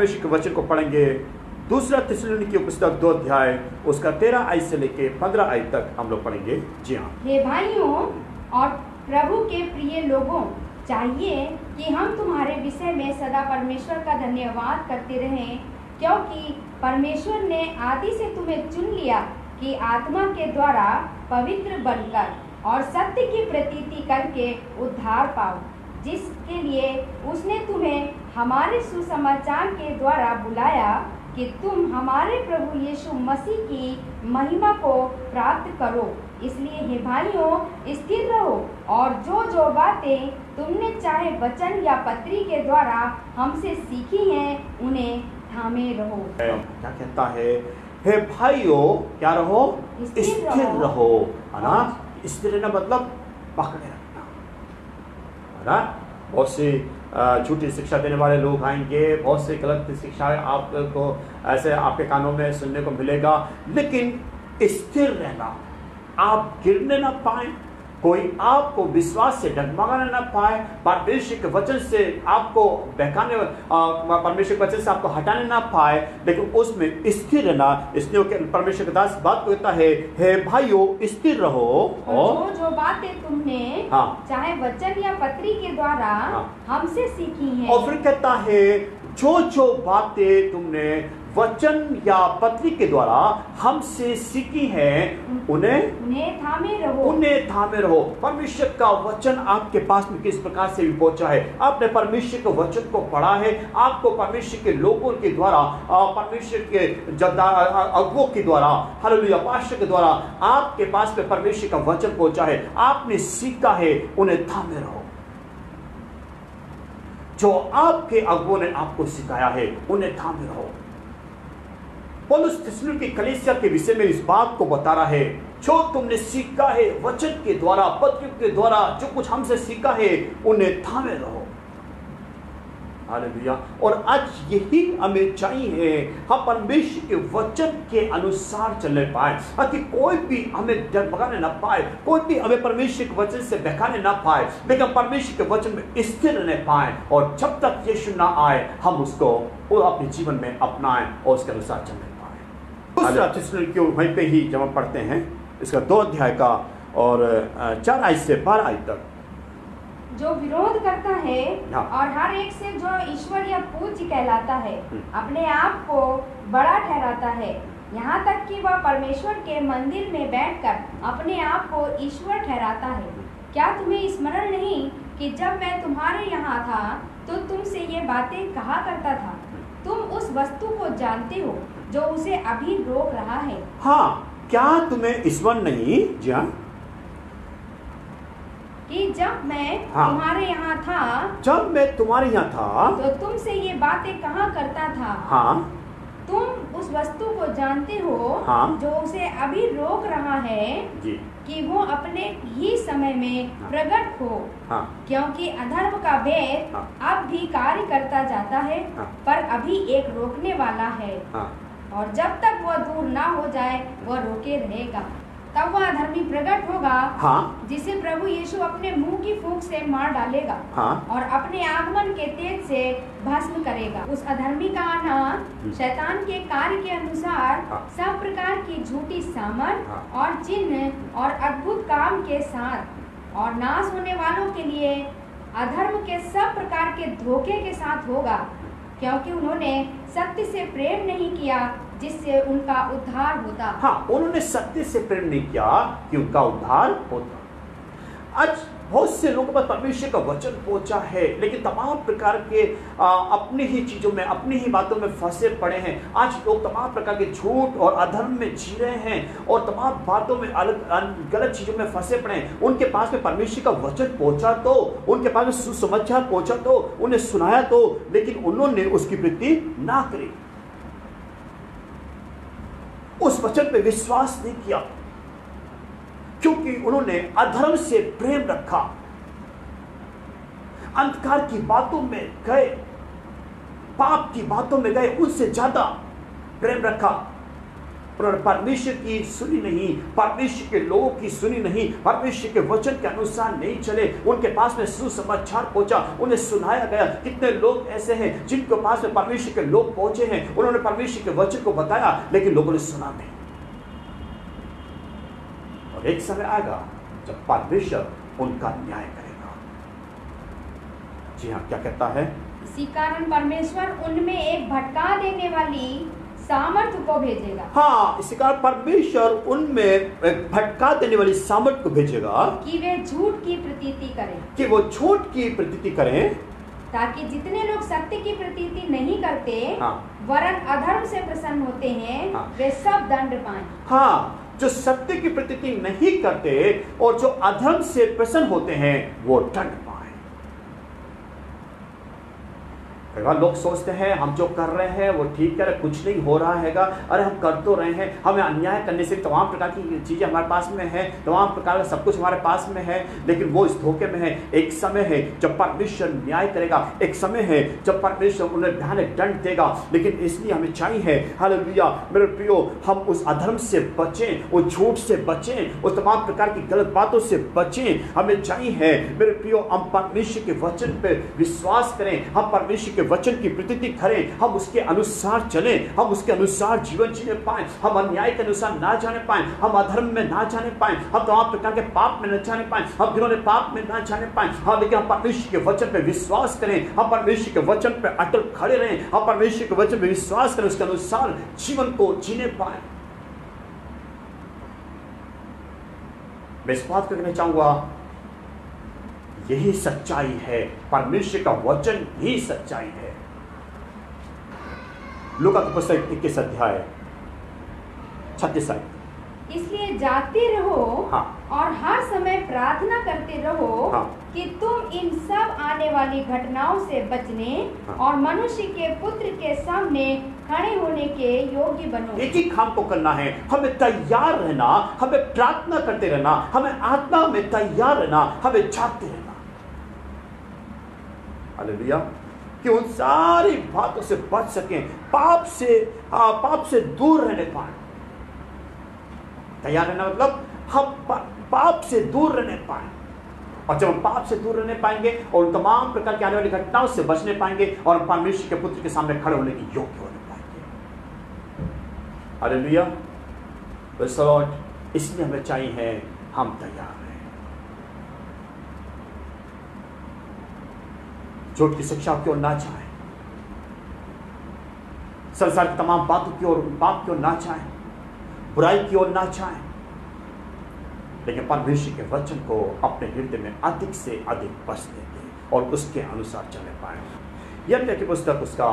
परमेश्वर के वचन को पढ़ेंगे। दूसरा थिस्सलुनीकी की पुस्तक 2 अध्याय उसका 13 आयत से लेके 15 आयत तक हम लोग पढ़ेंगे। जी हाँ। हे भाइयों और प्रभु के प्रिय लोगों, चाहिए कि हम तुम्हारे विषय में सदा परमेश्वर का धन्यवाद करते रहें, क्योंकि परमेश्वर ने आदि से तुम्हें चुन लिया कि आत्मा के द्वारा पवित्र बनकर और सत्य की प्रतीति करके उद्धार पाओ, जिसके लिए उसने तुम्हें हमारे सुसमाचार के द्वारा बुलाया कि तुम हमारे प्रभु यीशु मसीह की महिमा को प्राप्त करो। इसलिए हे भाइयों, स्थिर रहो और जो जो बातें तुमने चाहे वचन या पत्री के द्वारा हमसे सीखी हैं, उन्हें थामे रहो। क्या कहता है? हे भाइयों, क्या रहो? स्थिर रहो, है ना? स्थिर रहना मतलब पकड़े रखना, है ना? बहुत से झूठी शिक्षा देने वाले लोग आएंगे, बहुत से गलत शिक्षाएं आपको ऐसे आपके कानों में सुनने को मिलेगा, लेकिन स्थिर रहना, आप गिरने ना पाए, कोई आपको विश्वास से डगमगाने ना पाए, परमेश्वर के वचन से आपको बहकाने, परमेश्वर के वचन से आपको हटाने ना पाए, लेकिन उसमें स्थिर रहना। इसलिए परमेश्वर के दास बात को कहता है, हे भाइयों स्थिर रहो और जो बातें तुमने चाहे वचन या पत्री के द्वारा हमसे सीखी हैं। और फिर कहता है जो बातें तुमने वचन या पत्री के द्वारा हमसे सीखी हैं, उन्हें थामे रहो। परमेश्वर का वचन आपके पास में किस प्रकार से भी पहुंचा है? आपने परमेश्वर के वचन को पढ़ा है, आपको परमेश्वर के लोगों के द्वारा, परमेश्वर के अगुवों के द्वारा, हालेलुया, पास्टर के द्वारा आपके पास में परमेश्वर का वचन पहुंचा है, आपने सीखा है, उन्हें थामे रहो। जो आपके अगुवों ने आपको सिखाया है, उन्हें थामे रहो। पौलुस थिस्सलुनीकी की कलीसिया के विषय में इस बात को बता रहा है, जो तुमने सीखा है वचन के द्वारा, पत्र के द्वारा, जो कुछ हमसे सीखा है, उन्हें थामे रहो। हालेलुया। और आज यही हमें चाहिए, हम परमेश्वर के वचन के अनुसार चलने पाए, ताकि कोई भी हमें डगमगाने ना पाए, कोई भी हमें परमेश्वर के वचन से बहकाने ना पाए, लेकिन परमेश्वर के वचन में स्थिर रहने पाए, और जब तक यीशु ना आए हम उसको अपने जीवन में अपनाएं और उसके अनुसार चलने पाए। दूसरा थिस्सलुनीकी वहीं पे ही जब हम पढ़ते हैं, इसका 2 अध्याय का और 4 आयत से 12 आयत तक। जो विरोध करता है और हर एक से जो ईश्वर या पूज्य कहलाता है, अपने आप को बड़ा ठहराता है, यहाँ तक कि वह परमेश्वर के मंदिर में बैठकर अपने आप को ईश्वर ठहराता है। क्या तुम्हें स्मरण नहीं कि जब मैं तुम्हारे यहाँ था तो तुमसे ये बातें कहा करता था? तुम उस वस्तु को जानते हो जो उसे अभी रोक रहा है। हाँ, क्या तुम्हें स्मरण नहीं? जी हाँ, कि जब मैं तुम्हारे यहाँ था, जब मैं तुम्हारे यहाँ था तो तुमसे ये बातें कहा करता था। हाँ, तुम उस वस्तु को जानते हो जो उसे अभी रोक रहा है जी, कि वो अपने ही समय में प्रकट हो, क्योंकि अधर्म का भेद अब भी कार्य करता जाता है, पर अभी एक रोकने वाला है, और जब तक वह दूर ना हो जाए वह रोके रहेगा। तब वह अधर्मी प्रकट होगा, जिसे प्रभु यीशु अपने मुंह की फूंक से मार डालेगा और अपने आगमन के तेज से भस्म करेगा। उस अधर्मी का आना शैतान के कार्य के अनुसार सब प्रकार की झूठी सामर्थ और चिन्ह और अद्भुत काम के साथ, और नाश होने वालों के लिए अधर्म के सब प्रकार के धोखे के साथ होगा, क्योंकि उन्होंने सत्य से प्रेम नहीं किया जिससे उनका उद्धार होता। हाँ, उन्होंने सत्य से प्रेम नहीं किया कि उनका उद्धार होता। आज बहुत से लोगों पर परमेश्वर का वचन पहुंचा है, लेकिन तमाम प्रकार के अपनी ही चीजों में, अपनी ही बातों में फंसे पड़े हैं। आज लोग तमाम प्रकार के झूठ और अधर्म में जी रहे हैं और तमाम बातों में अलग गलत चीजों में फंसे पड़े हैं। उनके पास में परमेश्वर का वचन पहुंचा तो, उनके पास में सुसमाचार पहुंचा तो, उन्हें सुनाया तो, लेकिन उन्होंने उसकी वृत्ति ना करी, उस वचन पे विश्वास नहीं किया, क्योंकि उन्होंने अधर्म से प्रेम रखा, अंधकार की बातों में गए, पाप की बातों में गए, उनसे ज्यादा प्रेम रखा। उन्होंने परमेश्वर की सुनी नहीं, परमेश्वर के लोगों की सुनी नहीं, परमेश्वर के वचन के अनुसार नहीं चले। उनके पास में सुसमाचार पहुंचा, उन्हें सुनाया गया। कितने लोग ऐसे हैं जिनके पास में परमेश्वर के लोग पहुंचे हैं, उन्होंने परमेश्वर के वचन को बताया लेकिन लोगों ने सुना नहीं। और एक समय आएगा जब परमेश्वर उनका न्याय करेगा। जी हाँ, क्या कहता है? इसी कारण परमेश्वर उनमें एक भटका देने वाली सामर्थ को भेजेगा। हाँ, इसी कारण परमेश्वर उनमें एक भटका देने वाली सामर्थ को भेजेगा कि वे झूठ की प्रतीति करें, कि वो झूठ की प्रतीति करें, ताकि जितने लोग सत्य की प्रतीति नहीं करते, हाँ, वरन अधर्म से प्रसन्न होते हैं, हाँ, वे सब दंड पाएं। हाँ, जो सत्य की प्रतीति नहीं करते और जो अधर्म से प्रसन्न होते हैं वो दंड पाएं। कई बार लोग सोचते हैं हम जो कर रहे हैं वो ठीक है, कुछ नहीं हो रहा हैगा, अरे हम कर तो रहे हैं, हमें अन्याय करने से तमाम प्रकार की चीजें हमारे पास में है, तमाम प्रकार का सब कुछ हमारे पास में है, लेकिन वो इस धोखे में है। एक समय है जब परमेश्वर न्याय करेगा, एक समय है जब परमेश्वर उन्हें भयानक दंड देगा। लेकिन इसलिए हमें चाहिए, हालेलुया मेरे प्रियो, हम उस अधर्म से बचें, उस झूठ से बचें, उस तमाम प्रकार की गलत बातों से बचें। हमें चाहिए मेरे प्रियो, हम परमेश्वर के वचन पे विश्वास करें, हम परमेश्वर वचन की प्रतीति करें, हम उसके अनुसार चलें, हम उसके अनुसार जीवन जीने पाएं, हम अन्याय के अनुसार ना जाने पाएं, हम अधर्म में ना जाने पाएं, हम तमाम प्रकार के पाप में न जाने पाएं, हम घिनौने पाप में ना जाने पाएं। हाँ, लेकिन हम परमेश्वर के वचन पे विश्वास करें, हम परमेश्वर के वचन पे अटल खड़े रहें, हम परमेश्वर के वचन पे विश्वास करें, उसके अनुसार जीवन को जीने पाएं। मैं इस बात को कहना चाहूंगा, यही सच्चाई है, परमेश्वर का वचन ही सच्चाई है। लूका की पुस्तक 21 अध्याय 36 आयत। इसलिए जाते रहो, हाँ, और हर समय प्रार्थना करते रहो, हाँ, कि तुम इन सब आने वाली घटनाओं से बचने, हाँ, और मनुष्य के पुत्र के सामने खड़े होने के योग्य बनो। एक ही काम को करना है, हमें तैयार रहना, हमें प्रार्थना करते रहना, हमें आत्मा में तैयार रहना, हमें जागते रहना। हालेलुया, कि उन सारी बातों से बच सकें, पाप से दूर रहने पाए। तैयार रहना मतलब हम पाप से दूर रहने पाए, और जब हम पाप से दूर रहने पाएंगे और उन तमाम प्रकार की आने वाली घटनाओं से बचने पाएंगे और हम परमेश्वर के पुत्र के सामने खड़े होने की योग्य होने पाएंगे। Hallelujah, praise the Lord. इसलिए हमें चाहिए हम तैयार रहें, झूठ की शिक्षा की ओर ना जाएं, संसार की तमाम बातों की ओर, पाप की ओर ना जाएं, बुराई की ओर ना जाएं, लेकिन परमेश्वर के वचन को अपने हृदय में अधिक से अधिक बसने दें और उसके अनुसार चलने पाएं। यिर्मयाह की पुस्तक उसका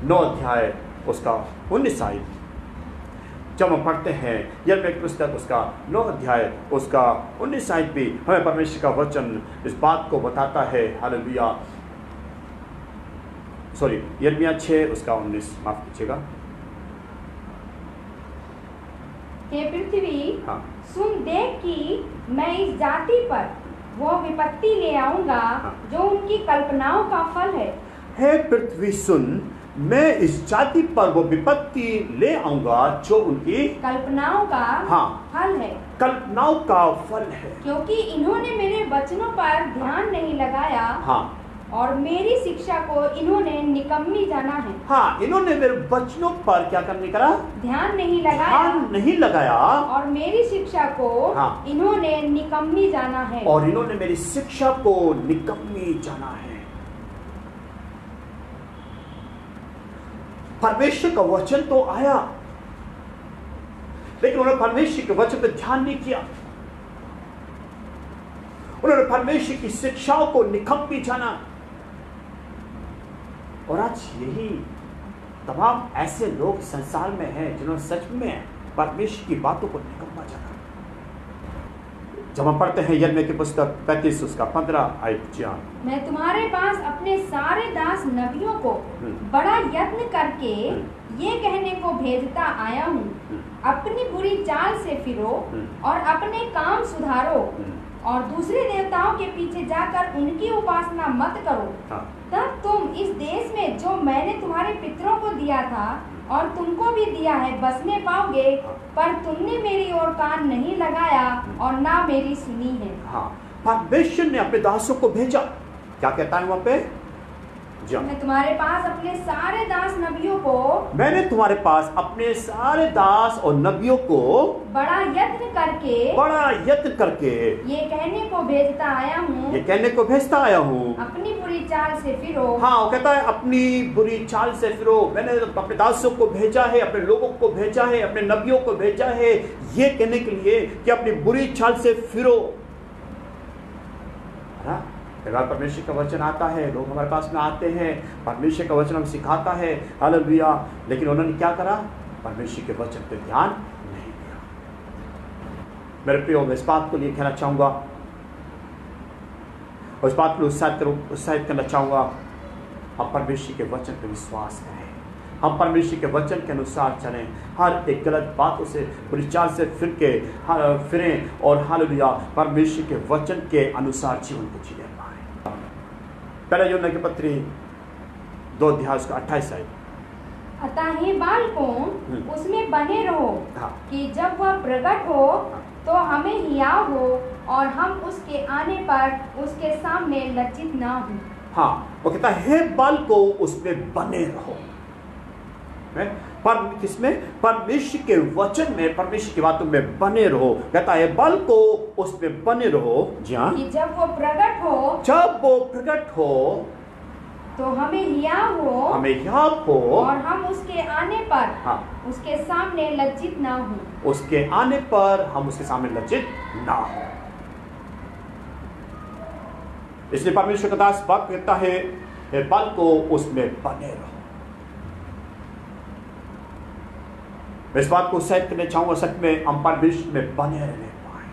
9 अध्याय उसका 19 आयत जब हम पढ़ते हैं, यिर्मयाह की पुस्तक उसका 9 अध्याय उसका 19 आयत भी हमें परमेश्वर का वचन इस बात को बताता है। हालेलुया, सॉरी, यिर्मयाह 6 उसका 19, माफ कीजिएगा। हे पृथ्वी, हाँ, सुन देख कि मैं इस जाति पर वो विपत्ति ले आऊंगा, हाँ, जो उनकी कल्पनाओं का फल है। हे पृथ्वी सुन, मैं इस जाति पर वो विपत्ति ले आऊंगा जो उनकी कल्पनाओं का, हाँ, फल है, कल्पनाओं का फल है, क्योंकि इन्होंने मेरे वचनों पर ध्यान नहीं लगाया, हाँ, और मेरी शिक्षा को इन्होंने निकम्मी जाना है। हाँ, इन्होंने मेरे वचनों पर क्या करने का ध्यान नहीं लगाया, और मेरी शिक्षा को, हाँ, इन्होंने निकम्मी जाना है, और इन्होंने मेरी शिक्षा को निकम्मी जाना है। परमेश्वर का वचन तो आया, लेकिन उन्होंने परमेश्वर के वचन पर ध्यान नहीं किया, उन्होंने परमेश्वर की शिक्षाओं को निकम्मी जाना। और आज यही तमाम ऐसे लोग संसार में हैं जिन्होंने सच में परमेश्वर की बातों को निकम्मा जाना। जब हम पढ़ते हैं यिर्मयाह की पुस्तक 35 उसका 15 आयत, मैं तुम्हारे पास अपने सारे दास नबियों को बड़ा यत्न करके ये कहने को भेजता आया हूँ, अपनी बुरी चाल से फिरो और अपने काम सुधारो, और दूसरे देवताओं के पीछे जाकर उनकी उपासना मत करो। तब तुम इस देश में जो मैंने तुम्हारे पितरों को दिया था और तुमको भी दिया है, बसने पाओगे, पर तुमने मेरी ओर कान नहीं लगाया और ना मेरी सुनी है। हाँ, परमेश्वर ने अपने दासों को भेजा। क्या कहता है वहां पे? मैं तुम्हारे पास अपने सारे दास नबियों को, मैंने तुम्हारे पास अपने सारे दास और नबियों को बड़ा यत्न करके ये कहने को भेजता आया हूँ, अपनी बुरी चाल से फिरो। हाँ, वो कहता है अपनी बुरी चाल से फिरो। मैंने अपने दासों को भेजा है, अपने लोगों को भेजा है, अपने नबियों को भेजा है, ये कहने के लिए कि अपनी बुरी चाल से फिरो। अगर परमेश्वर का वचन आता है, लोग हमारे पास में आते हैं, परमेश्वर का वचन हम सिखाता है, हालेलुया, लेकिन उन्होंने क्या करा? परमेश्वर के वचन पे ध्यान नहीं दिया। मेरे प्रियो, मैं इस बात को लिए कहना चाहूंगा और इस बात को उत्साहित करना चाहूंगा, हम परमेश्वर के वचन पे विश्वास करें, हम परमेश्वर के वचन के अनुसार चलें, हर एक गलत बातों से, बुरी चाल से फिरें और हालेलुया परमेश्वर के वचन के अनुसार जीवन को जीने पाएं। पहला यूहन्ना की पत्री 2 अध्याय 28 आयत। अतः हे बालकों, उसमें बने रहो, कि जब वह प्रकट हो तो हमें हियाव हो और हम उसके आने पर उसके सामने लज्जित ना हो। हाँ, वो कहता है हे बालकों, उसमें बने रहो। पर किसमें? परमेश्वर के वचन में, परमेश्वर की बातों में बने रहो। कहता है बल को उसमें बने रहो। जी हाँ, जब वो प्रकट हो तो हमें हियाव हो और हम उसके आने पर उसके सामने लज्जित ना हो। उसके आने पर हम उसके सामने लज्जित ना हो। इसलिए परमेश्वर का दास बात कहता है बल को उसमें बने रहो। मैं इस बात को उत्साहित करना चाहूंगा, सच में हम परमेश्वर में बने रहने पाए,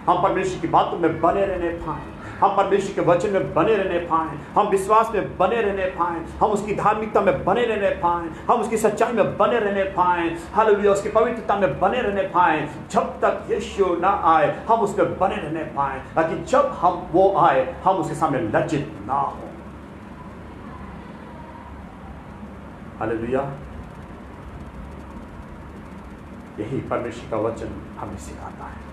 हम परमेश्वर की बातों में बने रहने पाए, हम परमेश्वर के वचन में बने रहने पाए, हम विश्वास में बने रहने पाए, हम उसकी धार्मिकता में बने रहने पाए, हम उसकी सच्चाई में बने रहने पाए, हालेलुया उसकी पवित्रता में बने रहने पाए। जब तक यीशु ना आए हम उसमें बने रहने पाए, ताकि जब हम वो आए हम उसके सामने लज्जित ना हो। हालेलुया, यही परमेश्वर का वचन हमें सिखाता है।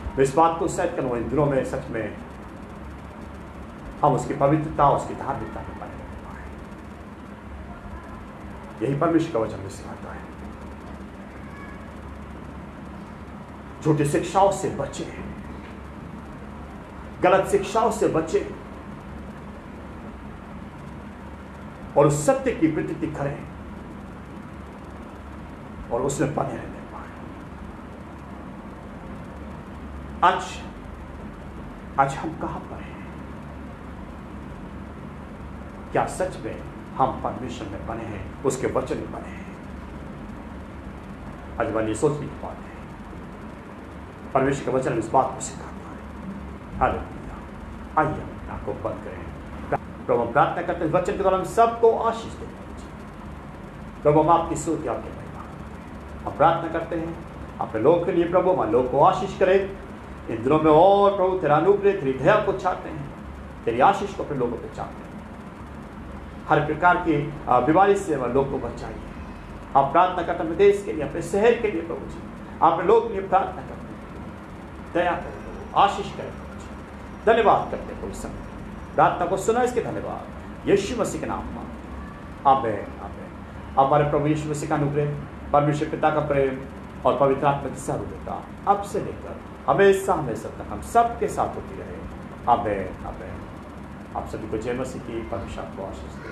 मैं इस बात को उत्साहित करूंगा, इन दिनों में सच में हम उसकी पवित्रता, उसकी धार्मिकता में बने रहने पाए। यही परमेश्वर का वचन हमें सिखाता है। झूठी शिक्षाओं से बचे, गलत शिक्षाओं से बचे और उस सत्य की प्रतीति करें और उसमें बने रहने पाए। आज हम कहां पर हैं? क्या सच में हम परमेश्वर में बने हैं, उसके वचन में बने हैं? आज वाली सोचने की बात है। परमेश्वर के वचन इस बात को सिखाता है। हालेलुया। आइए हम आंखों बंद करें। प्रभु हम प्रार्थना करते हैं, वचन के द्वारा हम सबको आशीष देते हैं। प्रभु हम आपकी स्तुति, आपके हम प्रार्थना करते हैं अपने लोग के लिए। प्रभु हमारे लोग को आशीष करे इन दिनों में, और प्रभु तेरा अनुग्रह, तेरी दया को चाहते हैं, तेरी आशीष को अपने लोगों पे चाहते हैं। हर प्रकार की बीमारी से हमारे लोग को बचाइए। आप प्रार्थना करते हैं देश के लिए, अपने शहर के लिए प्रभु जी, अपने लोग के लिए प्रार्थना करते हैं। दया करें, आशीष करें प्रभु जी। धन्यवाद करते हैं प्रभु समय प्रार्थना को सुना, इसके धन्यवाद यीशु मसीह के नाम में, आमीन आमीन। हमारे प्रभु यीशु मसीह का अनुग्रह, परमेश्वर पिता का प्रेम और पवित्र आत्मा की सर्वता अब से लेकर हमेशा हमेशा तक हम सबके साथ होती रहे। आमीन आमीन। आप सभी को जय मसीह की परमेश्वर को आशीष दे।